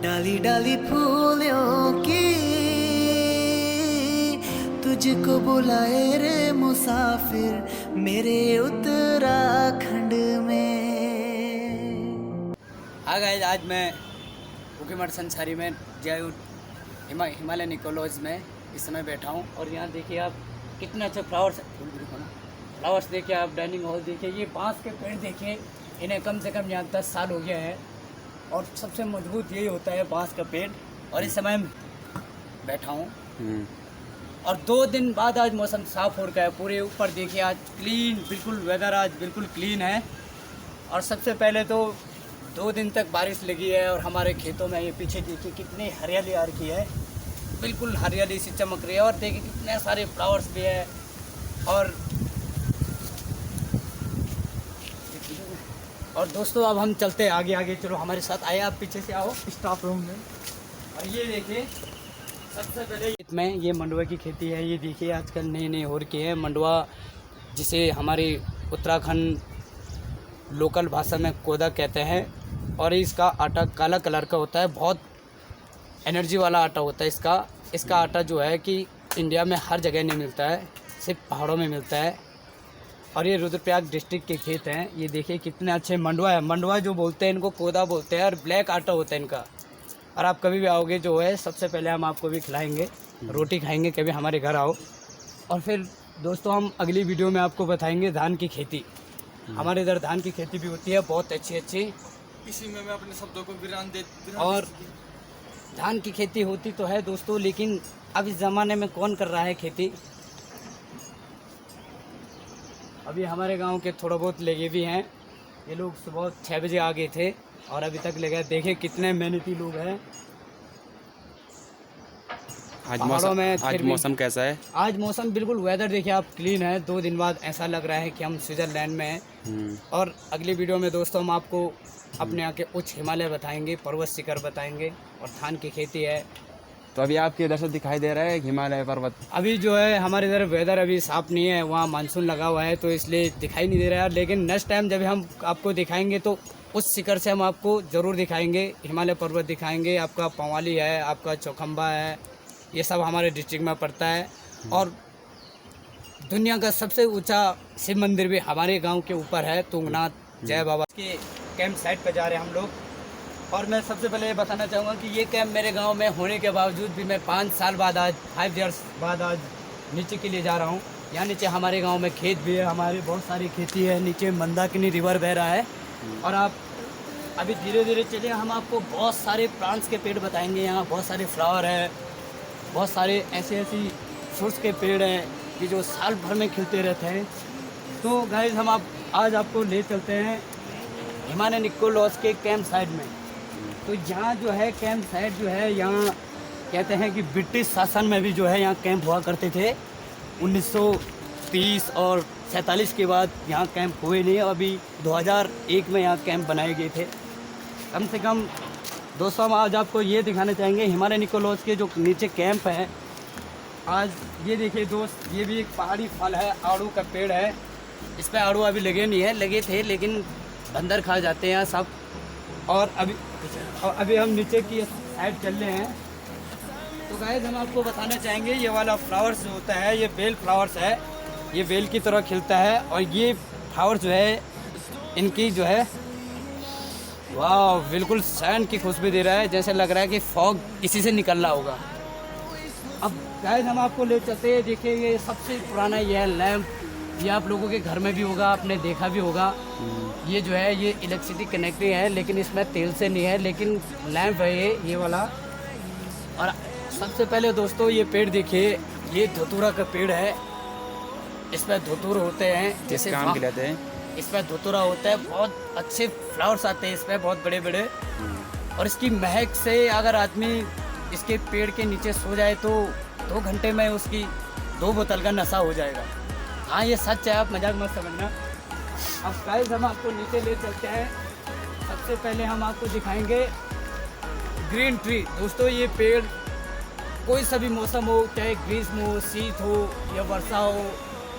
डाली डाली फूलों की तुझको बुलाए रे मुसाफिर मेरे उत्तराखंड में। हाँ गाइस, आज मैं उखीमठ संसारी में जय हिमालय निकोलॉज में इस समय बैठा हूँ और यहाँ देखिए आप कितने अच्छे फ्लावर्स देखिए आप, डाइनिंग हॉल देखिए, ये बांस के पेड़ देखिए, इन्हें कम से कम यहाँ 10 साल हो गया है और सबसे मजबूत यही होता है बांस का पेड़। और इस समय बैठा हूँ और 2 दिन बाद आज मौसम साफ हो रहा है, पूरे ऊपर देखिए आज क्लीन, बिल्कुल वेदर आज बिल्कुल क्लीन है। और सबसे पहले तो 2 दिन तक बारिश लगी है और हमारे खेतों में ये पीछे देखिए कितनी हरियाली आ रखी है, बिल्कुल हरियाली सी चमक रही है और देखिए कितने सारे फ्लावर्स भी है। और दोस्तों अब हम चलते हैं आगे आगे, चलो हमारे साथ आए, आप पीछे से आओ स्टाफ रूम में। और ये देखिए सबसे पहले में ये मंडुआ की खेती है, ये देखिए आजकल नई नई हो रखी है मंडुआ, जिसे हमारी उत्तराखंड लोकल भाषा में कोदा कहते हैं। और इसका आटा काला कलर का होता है, बहुत एनर्जी वाला आटा होता है इसका आटा जो है कि इंडिया में हर जगह नहीं मिलता है, सिर्फ पहाड़ों में मिलता है। और ये रुद्रप्रयाग डिस्ट्रिक्ट के खेत हैं, ये देखिए कितने अच्छे मंडुआ है, मंडुआ जो बोलते हैं इनको कोदा बोलते हैं और ब्लैक आटा होता है इनका। और आप कभी भी आओगे जो है सबसे पहले हम आपको भी खिलाएंगे, रोटी खाएंगे, कभी हमारे घर आओ। और फिर दोस्तों हम अगली वीडियो में आपको बताएंगे धान की खेती, हमारे इधर धान की खेती भी होती है बहुत अच्छी। इसी में मैं अपने शब्दों को विराम दे। और धान की खेती होती तो है दोस्तों, लेकिन अब इस ज़माने में कौन कर रहा है खेती। अभी हमारे गांव के थोड़ा बहुत लगे भी हैं, ये लोग सुबह 6 बजे आ गए थे और अभी तक लगे। देखें कितने मेहनती लोग हैं। आज मौसम कैसा है? आज मौसम बिल्कुल वेदर देखिए आप क्लीन है, 2 दिन बाद ऐसा लग रहा है कि हम स्विट्जरलैंड में हैं। और अगली वीडियो में दोस्तों हम आपको अपने यहाँ के उच्च हिमालय बताएंगे, पर्वत शिखर बताएंगे और धान की खेती है। तो अभी आपके इधर से दिखाई दे रहा है हिमालय पर्वत? अभी जो है हमारे इधर वेदर अभी साफ नहीं है, वहाँ मानसून लगा हुआ है तो इसलिए दिखाई नहीं दे रहा है। लेकिन नेक्स्ट टाइम जब हम आपको दिखाएंगे तो उस शिखर से हम आपको ज़रूर दिखाएंगे, हिमालय पर्वत दिखाएंगे। आपका पवाली है, आपका चौखंबा है, ये सब हमारे डिस्ट्रिक्ट में पड़ता है। और दुनिया का सबसे ऊंचा शिव मंदिर भी हमारे गांव के ऊपर है, तुंगनाथ जय बाबा के कैंप साइट पर जा रहे हैं हम लोग। और मैं सबसे पहले ये बताना चाहूँगा कि ये कैंप मेरे गांव में होने के बावजूद भी मैं 5 साल बाद आज 5 ईयर्स बाद आज नीचे के लिए जा रहा हूँ। यहाँ नीचे हमारे गाँव में खेत भी है, हमारी बहुत सारी खेती है, नीचे मंदाकिनी रिवर बह रहा है। और आप अभी धीरे धीरे चलिए, हम आपको बहुत सारे प्लांट्स के पेड़ बताएंगे। यहाँ बहुत सारे फ्लावर है, बहुत सारे ऐसी फ्रूट्स के पेड़ हैं कि जो साल भर में खिलते रहते हैं। तो गाइस हम आज आपको ले चलते हैं हिमालय निकोलॉज के कैंप साइट में। तो यहाँ जो है कैंप साइट जो है, यहाँ कहते हैं कि ब्रिटिश शासन में भी जो है यहाँ कैंप हुआ करते थे। 1930 और 47 के बाद यहाँ कैंप हुए नहीं, अभी 2001 में यहाँ कैंप बनाए गए थे। कम से कम दोस्तों हम आज आपको ये दिखाना चाहेंगे हिमालय निकोलॉज के जो नीचे कैंप है। आज ये देखिए दोस्त, ये भी एक पहाड़ी फल है, आड़ू का पेड़ है। इस पर आड़ू अभी लगे नहीं है, लगे थे लेकिन बंदर खा जाते हैं सब। और अभी हम नीचे की साइड चल रहे हैं। तो गाइस हम आपको बताना चाहेंगे, ये वाला फ्लावर्स जो होता है ये बेल फ्लावर्स है, ये बेल की तरह खिलता है। और ये फ्लावर जो है इनकी जो है वाह, बिल्कुल सैंड की खुशबू दे रहा है, जैसे लग रहा है कि फॉग इसी से निकल रहा होगा। अब गाइस हम आपको ले चलते हैं, देखिए ये सबसे पुराना ये है लैंप, ये आप लोगों के घर में भी होगा, आपने देखा भी होगा। ये जो है ये इलेक्ट्रिसिटी कनेक्टेड है, लेकिन इसमें तेल से नहीं है, लेकिन लैंप है ये वाला। और सबसे पहले दोस्तों ये पेड़ देखिए, ये धतूरा का पेड़ है, इसमें धतूर होते हैं, जैसे काम के लेते हैं, इसमें धतूरा होता है, बहुत अच्छे फ्लावर्स आते हैं इसमें, बहुत बड़े बड़े। और इसकी महक से अगर आदमी इसके पेड़ के नीचे सो जाए तो 2 घंटे में उसकी 2 बोतल का नशा हो जाएगा। हाँ ये सच है, आप मजाक मत समझना। अब गाइस हम आपको नीचे ले चलते हैं। सबसे पहले हम आपको दिखाएंगे ग्रीन ट्री। दोस्तों ये पेड़ कोई सा भी मौसम हो, चाहे ग्रीष्म हो, शीत हो या वर्षा हो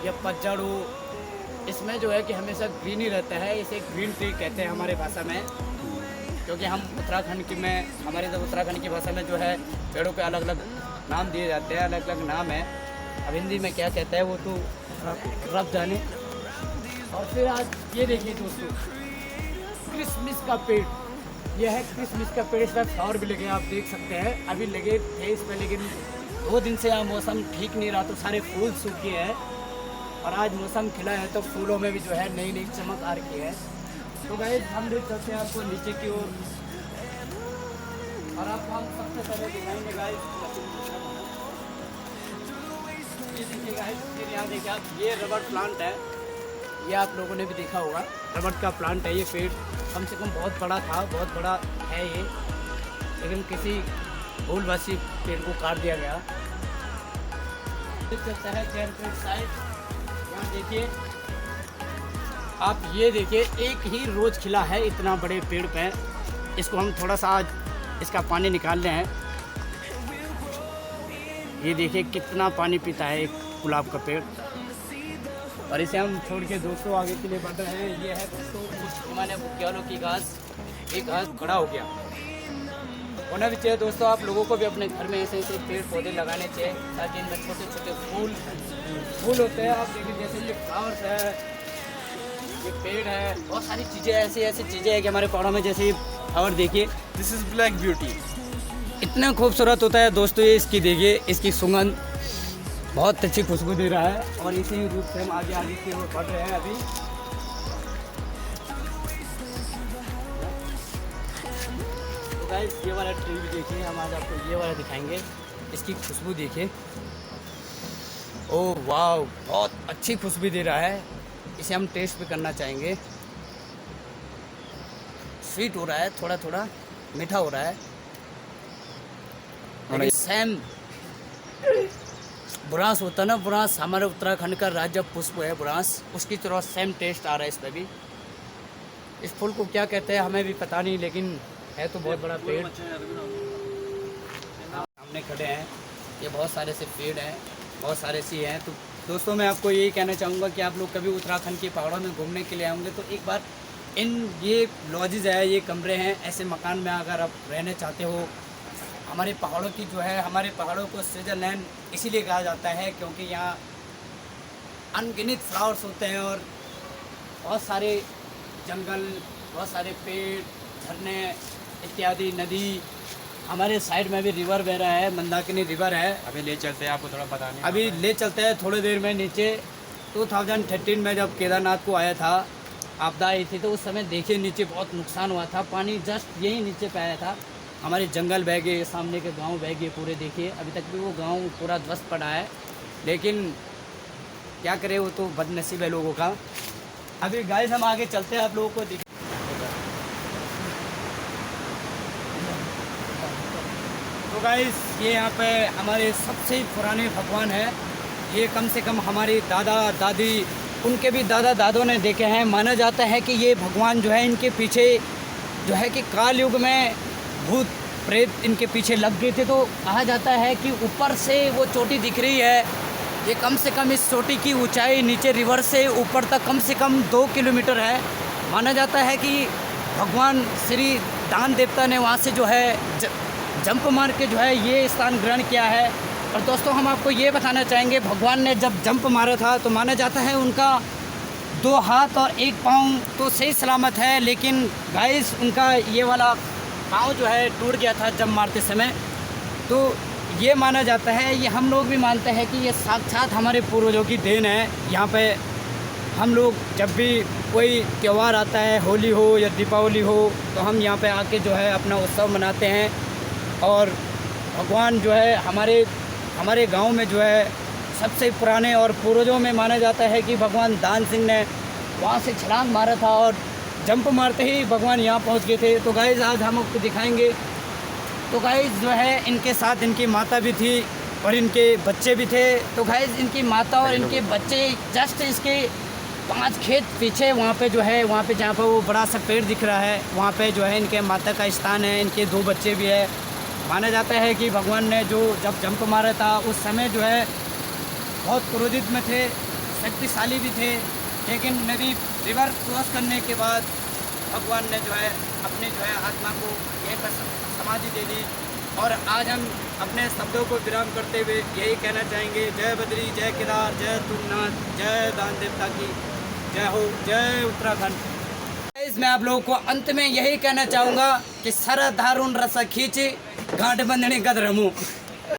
या पतझड़ हो, इसमें जो है कि हमेशा ग्रीन ही रहता है। इसे ग्रीन ट्री कहते हैं हमारे भाषा में। क्योंकि हम उत्तराखंड की में हमारे इधर उत्तराखंड की भाषा में जो है पेड़ों के अलग अलग नाम दिए जाते हैं, अलग अलग नाम है। अब हिंदी में क्या कहते हैं वो तो रब जाने। और फिर आज ये देखिए दोस्तों, क्रिसमस का पेड़, यह है क्रिसमस का पेड़। इस पर फ्लावर भी लगे, आप देख सकते हैं। अभी लगे थे इस पर, लेकिन 2 दिन से यहाँ मौसम ठीक नहीं रहा तो सारे फूल सूख गए हैं। और आज मौसम खिला है तो फूलों में भी जो है नई नई चमक आ रही है। तो गाइस हम ले चलते हैं आपको नीचे की ओर और आपको हम सबसे पहले दिखाएंगे गाइस, ये देखिए गाइस, फिर यहाँ देखिए आप, ये रबर प्लांट है। ये आप लोगों ने भी देखा होगा, रबर का प्लांट है। ये पेड़ कम से कम बहुत बड़ा था, बहुत बड़ा है ये, लेकिन किसी भूलवशी पेड़ को काट दिया गया। चलता है चैनपेट साइड। यहाँ देखिए आप, ये देखिए एक ही रोज़ खिला है इतना बड़े पेड़ पे। इसको हम थोड़ा सा आज इसका पानी निकाल रहे हैं। ये देखिए कितना पानी पीता है एक गुलाब का पेड़। और इसे हम छोड़ के दोस्तों आगे के लिए बढ़ रहे हैं। ये है दोस्तों कुछ हिमालय बुग्यालों की घास। एक घास खड़ा हो गया होना भी चाहिए दोस्तों। आप लोगों को भी अपने घर में ऐसे ऐसे पेड़ पौधे लगाने चाहिए ताकि इनमें छोटे छोटे फूल होते हैं। आप देखिए जैसे ये फ्लावर्स है, ये पेड़ है, बहुत सारी चीज़ें ऐसी ऐसी चीज़ें हैं कि हमारे पहाड़ों में, जैसे फ्लावर देखिए, दिस इज ब्लैक ब्यूटी। इतना खूबसूरत होता है दोस्तों ये। इसकी देखिए, इसकी सुगंध बहुत अच्छी खुशबू दे रहा है। और इसी रूप से हम आगे आगे की ओर बढ़ रहे हैं अभी। तो गाइस ये वाला ट्री भी देखिए, हम आज आपको ये वाला दिखाएंगे। इसकी खुशबू देखिए, ओह वाह, बहुत अच्छी खुशबू दे रहा है। इसे हम टेस्ट भी करना चाहेंगे। स्वीट हो रहा है, थोड़ा थोड़ा मीठा हो रहा है। सेम बुरांस होता है ना, बुरांस हमारे उत्तराखंड का राज्य पुष्प है बुरांस, उसकी तरह सेम टेस्ट आ रहा है इसमें भी। इस फूल को क्या कहते हैं हमें भी पता नहीं, लेकिन है तो बहुत बड़ा पेड़। सामने खड़े हैं, ये बहुत सारे से पेड़ हैं, बहुत सारे सी हैं। तो दोस्तों मैं आपको यही कहना चाहूँगा कि आप लोग कभी उत्तराखंड के पहाड़ों में घूमने के लिए आएंगे तो एक बार ये लॉजेज है, ये कमरे हैं, ऐसे मकान में अगर आप रहना चाहते हो। हमारे पहाड़ों की जो है, हमारे पहाड़ों को स्विट्ज़रलैंड इसीलिए कहा जाता है क्योंकि यहाँ अनगिनत फ्लावर्स होते हैं और बहुत सारे जंगल, बहुत सारे पेड़, झरने इत्यादि, नदी। हमारे साइड में भी रिवर बह रहा है, मंदाकिनी रिवर है। अभी ले चलते हैं आपको थोड़ा बताने। अभी ले चलते हैं थोड़ी देर में नीचे। 2013 में जब केदारनाथ को आया था, आपदा आई थी, तो उस समय देखिए नीचे बहुत नुकसान हुआ था। पानी जस्ट यही नीचे पे आया था, हमारे जंगल बह गए, सामने के गांव बह गए पूरे। देखिए अभी तक भी वो गांव पूरा ध्वस्त पड़ा है, लेकिन क्या करें, वो तो बदनसीब है लोगों का। अभी गाइस हम आगे चलते हैं, आप लोगों को देखिए। तो गाइस ये यहाँ पे हमारे सबसे पुराने भगवान है। ये कम से कम हमारे दादा दादी, उनके भी दादा दादों ने देखे हैं। माना जाता है कि ये भगवान जो है, इनके पीछे जो है कि काल युग में भूत प्रेत इनके पीछे लग गए थे। तो कहा जाता है कि ऊपर से वो चोटी दिख रही है, ये कम से कम इस चोटी की ऊंचाई नीचे रिवर से ऊपर तक कम से कम 2 किलोमीटर है। माना जाता है कि भगवान श्री दान देवता ने वहाँ से जो है जंप मार के जो है ये स्थान ग्रहण किया है। और दोस्तों हम आपको ये बताना चाहेंगे, भगवान ने जब जंप मारा था तो माना जाता है उनका 2 हाथ और 1 पाँव तो सही सलामत है, लेकिन गाइस उनका ये वाला पाँव जो है टूट गया था जंप मारते समय। तो ये माना जाता है, ये हम लोग भी मानते हैं कि ये साक्षात हमारे पूर्वजों की देन है। यहाँ पे हम लोग जब भी कोई त्यौहार आता है, होली हो या दीपावली हो, तो हम यहाँ पे आके जो है अपना उत्सव मनाते हैं। और भगवान जो है हमारे गांव में जो है सबसे पुराने और पूर्वजों में माना जाता है कि भगवान दान सिंह ने वहाँ से छलांग मारा था और जंप मारते ही भगवान यहाँ पहुँच गए थे। तो गाइस आज हम आपको दिखाएंगे। तो गाइस जो है इनके साथ इनकी माता भी थी और इनके बच्चे भी थे। तो गाइस इनकी माता और इनके बच्चे जस्ट इसके 5 खेत पीछे वहाँ पे जो है, वहाँ पे जहाँ पर वो बड़ा सा पेड़ दिख रहा है, वहाँ पे जो है इनके माता का स्थान है। इनके 2 बच्चे भी है। माना जाता है कि भगवान ने जो जब जंप मारा था उस समय जो है बहुत क्रोधित में थे, शक्तिशाली भी थे, लेकिन नदी रिवर क्रॉस करने के बाद भगवान ने जो है अपने जो है आत्मा को यहीं पर समाधि दे दी। और आज हम अपने शब्दों को विराम करते हुए यही कहना चाहेंगे, जय बद्री, जय केदार, जय तुंगनाथ, जय दान देवता की जय हो, जय उत्तराखंड। मैं आप लोगों को अंत में यही कहना चाहूँगा कि सर धारुन रस खींचे गांठ बंधने कद रमू।